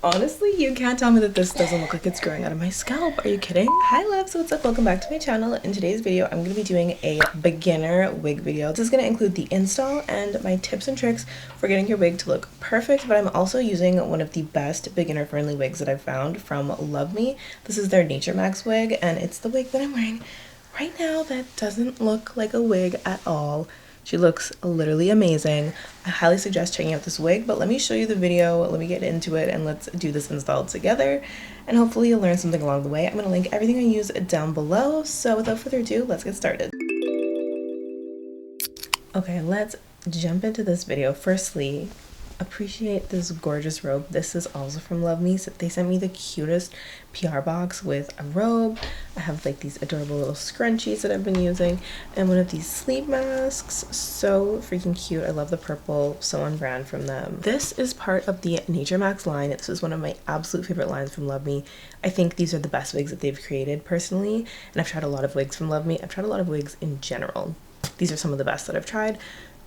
Honestly, you can't tell me that this doesn't look like it's growing out of my scalp. Are you kidding? Hi loves, what's up? Welcome back to my channel. In today's video, I'm going to be doing a beginner wig video. This is going to include the install and my tips and tricks for getting your wig to look perfect, but I'm also using one of the best beginner friendly wigs that I've found from LUVME. This is their NatureMax wig, and it's the wig that I'm wearing right now that doesn't look like a wig at all. She looks literally amazing. I highly suggest checking out this wig, but let me show you the video, let me get into it, and let's do this install together, and hopefully you'll learn something along the way. I'm going to link everything I use down below, so without further ado, let's get started. Okay, let's jump into this video. Firstly, appreciate this gorgeous robe. This is also from LUVME. So they sent me the cutest PR box with a robe. I have like these adorable little scrunchies that I've been using, and one of these sleep masks. So freaking cute. I love the purple, so on brand from them. This is part of the NatureMax line. This is one of my absolute favorite lines from LUVME. I think these are the best wigs that they've created personally, and I've tried a lot of wigs from LUVME. I've tried a lot of wigs in general. These are some of the best that I've tried.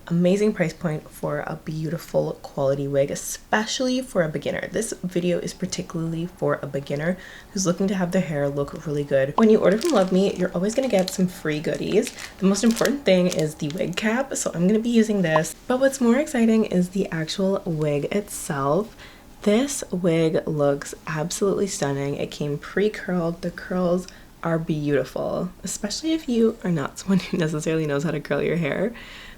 Amazing price point for a beautiful quality wig, especially for a beginner. This video is particularly for a beginner who's looking to have their hair look really good. When you order from LUVME, you're always going to get some free goodies. The most important thing is the wig cap, so I'm going to be using this. But what's more exciting is the actual wig itself. This wig looks absolutely stunning. It came pre-curled. The curls are beautiful, especially if you are not someone who necessarily knows how to curl your hair.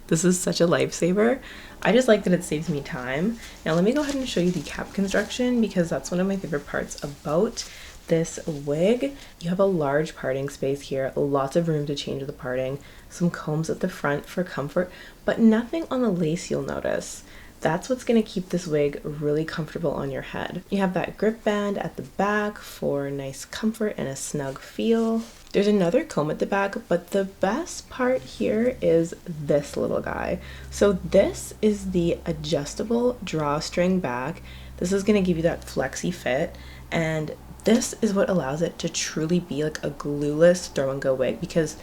This is such a lifesaver. I just like that it saves me time. Now let me go ahead and show you the cap construction, because that's one of my favorite parts about this wig. You have a large parting space here, lots of room to change the parting, some combs at the front for comfort, but nothing on the lace you'll notice. That's what's going to keep this wig really comfortable on your head. You have that grip band at the back for nice comfort and a snug feel. There's another comb at the back, but the best part here is this little guy. So this is the adjustable drawstring back. This is going to give you that Flexi-Fit, and this is what allows it to truly be like a glueless throw-and-go wig, because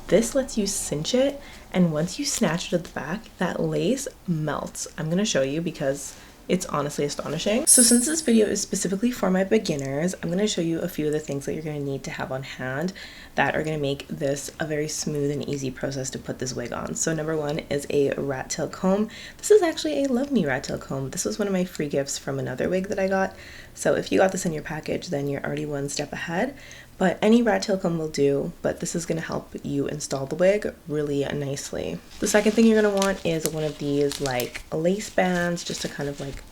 this lets you cinch it, and once you snatch it at the back, that lace melts. I'm going to show you because it's honestly astonishing. So since this video is specifically for my beginners, I'm going to show you a few of the things that you're going to need to have on hand that are going to make this a very smooth and easy process to put this wig on. So number one is a rat tail comb. This is actually a LUVME rat tail comb. This was one of my free gifts from another wig that I got. So if you got this in your package, then you're already one step ahead. But any rat tail comb will do, but this is going to help you install the wig really nicely. The second thing you're going to want is one of these like lace bands, just to kind of like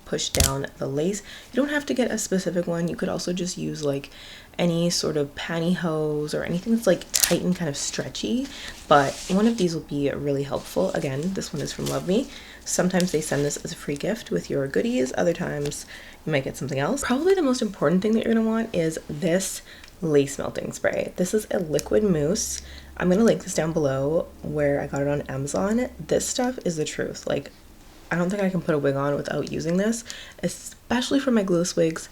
push down the lace. You don't have to get a specific one. You could also just use like any sort of pantyhose or anything that's like tight and kind of stretchy, but one of these will be really helpful. Again, this one is from LUVME. Sometimes they send this as a free gift with your goodies. Other times you might get something else. Probably the most important thing that you're going to want is this lace melting spray. This is a liquid mousse. I'm going to link this down below where I got it on Amazon. This stuff is the truth. Like, I don't think I can put a wig on without using this, especially for my glueless wigs.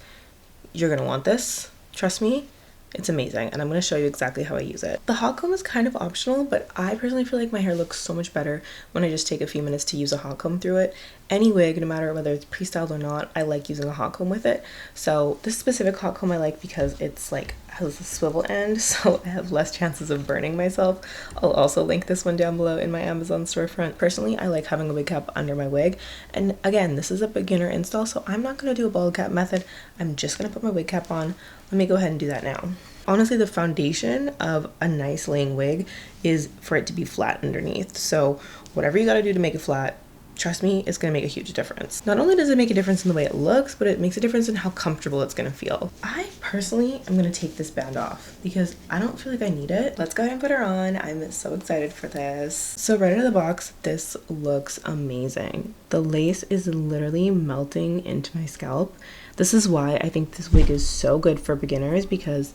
You're going to want this. Trust me, it's amazing, and I'm going to show you exactly how I use it. The hot comb is kind of optional, but I personally feel like my hair looks so much better when I just take a few minutes to use a hot comb through it. Any wig, no matter whether it's pre-styled or not, I like using a hot comb with it. So this specific hot comb I like because it's like has a swivel end, so I have less chances of burning myself. I'll also link this one down below in my Amazon storefront. Personally, I like having a wig cap under my wig, and again, this is a beginner install, so I'm not going to do a bald cap method. I'm just going to put my wig cap on. Let me go ahead and do that now. Honestly, the foundation of a nice laying wig is for it to be flat underneath, so whatever you got to do to make it flat, trust me, it's going to make a huge difference. Not only does it make a difference in the way it looks, but it makes a difference in how comfortable it's going to feel. I personally am going to take this band off because I don't feel like I need it. Let's go ahead and put her on. I'm so excited for this. So right out of the box, this looks amazing. The lace is literally melting into my scalp. This is why I think this wig is so good for beginners, because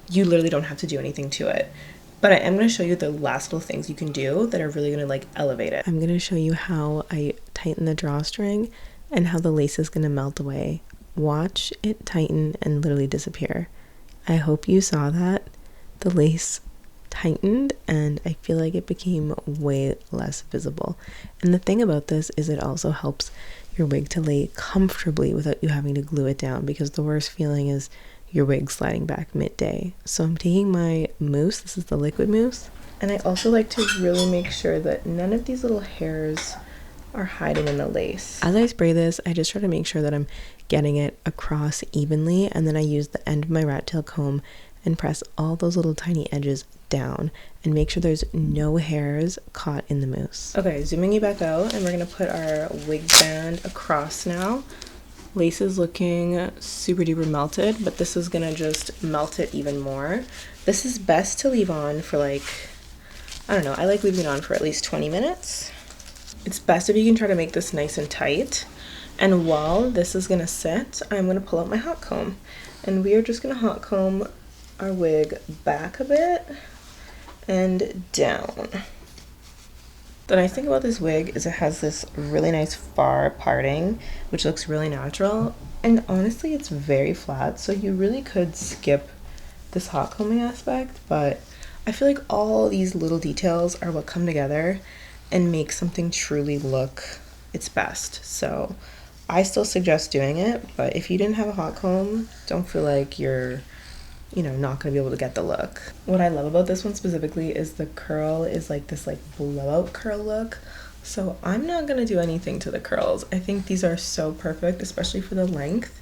you literally don't have to do anything to it. But I am going to show you the last little things you can do that are really going to like elevate it. I'm going to show you how I tighten the drawstring and how the lace is going to melt away. Watch it tighten and literally disappear. I hope you saw that. The lace tightened and I feel like it became way less visible. And the thing about this is it also helps your wig to lay comfortably without you having to glue it down, because the worst feeling is your wig sliding back midday. So I'm taking my mousse, this is the liquid mousse, and I also like to really make sure that none of these little hairs are hiding in the lace. As I spray this, I just try to make sure that I'm getting it across evenly, and then I use the end of my rat tail comb and press all those little tiny edges down and make sure there's no hairs caught in the mousse. Okay, zooming you back out, and we're gonna put our wig band across now. Lace is looking super duper melted, but this is gonna just melt it even more. This is best to leave on for like, I don't know, I like leaving it on for at least 20 minutes. It's best if you can try to make this nice and tight. And while this is gonna sit, I'm gonna pull out my hot comb, and we are just gonna hot comb our wig back a bit and down. The nice thing about this wig is it has this really nice far parting, which looks really natural, and honestly it's very flat, so you really could skip this hot combing aspect, but I feel like all these little details are what come together and make something truly look its best. So I still suggest doing it, but if you didn't have a hot comb, don't feel like you're, you know, not gonna be able to get the look. What I love about this one specifically is the curl is like this like blowout curl look. So I'm not gonna do anything to the curls. I think these are so perfect, especially for the length.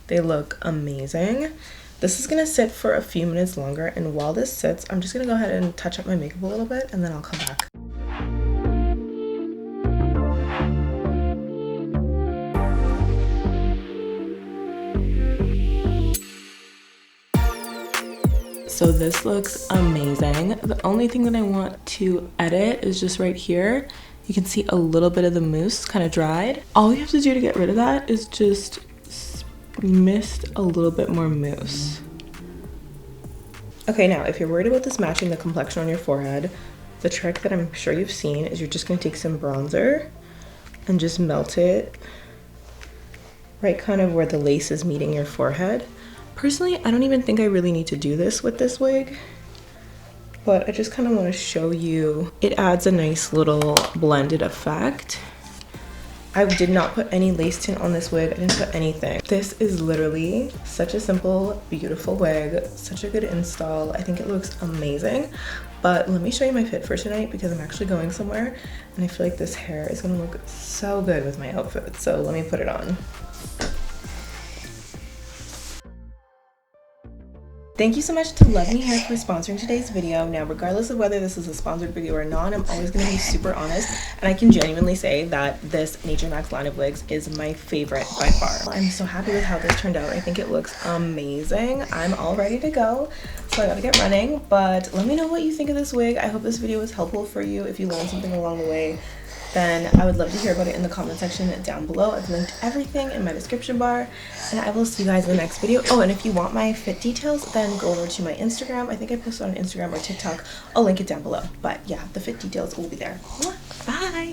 They look amazing. This is gonna sit for a few minutes longer, and while this sits, I'm just gonna go ahead and touch up my makeup a little bit, and then I'll come back. So this looks amazing. The only thing that I want to edit is just right here. You can see a little bit of the mousse kind of dried. All you have to do to get rid of that is just mist a little bit more mousse. Okay, now if you're worried about this matching the complexion on your forehead, the trick that I'm sure you've seen is you're just gonna take some bronzer and just melt it right kind of where the lace is meeting your forehead. Personally, I don't even think I really need to do this with this wig, but I just kind of want to show you. It adds a nice little blended effect. I did not put any lace tint on this wig. I didn't put anything. This is literally such a simple, beautiful wig, such a good install. I think it looks amazing, but let me show you my fit for tonight because I'm actually going somewhere, and I feel like this hair is gonna look so good with my outfit, so let me put it on. Thank you so much to LUVME Hair for sponsoring today's video. Now, regardless of whether this is a sponsored video or not, I'm always going to be super honest, and I can genuinely say that this NatureMax line of wigs is my favorite by far. I'm so happy with how this turned out. I think it looks amazing. I'm all ready to go, so I gotta get running, but let me know what you think of this wig. I hope this video was helpful for you. If you learned something along the way, then I would love to hear about it in the comment section down below. I've linked everything in my description bar, and I will see you guys in the next video. Oh, and if you want my fit details, then go over to my Instagram. I think I posted on Instagram or TikTok. I'll link it down below. But yeah, the fit details will be there. Bye!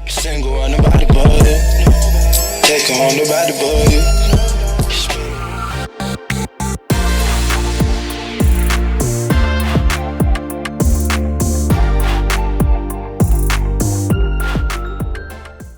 Single on the body,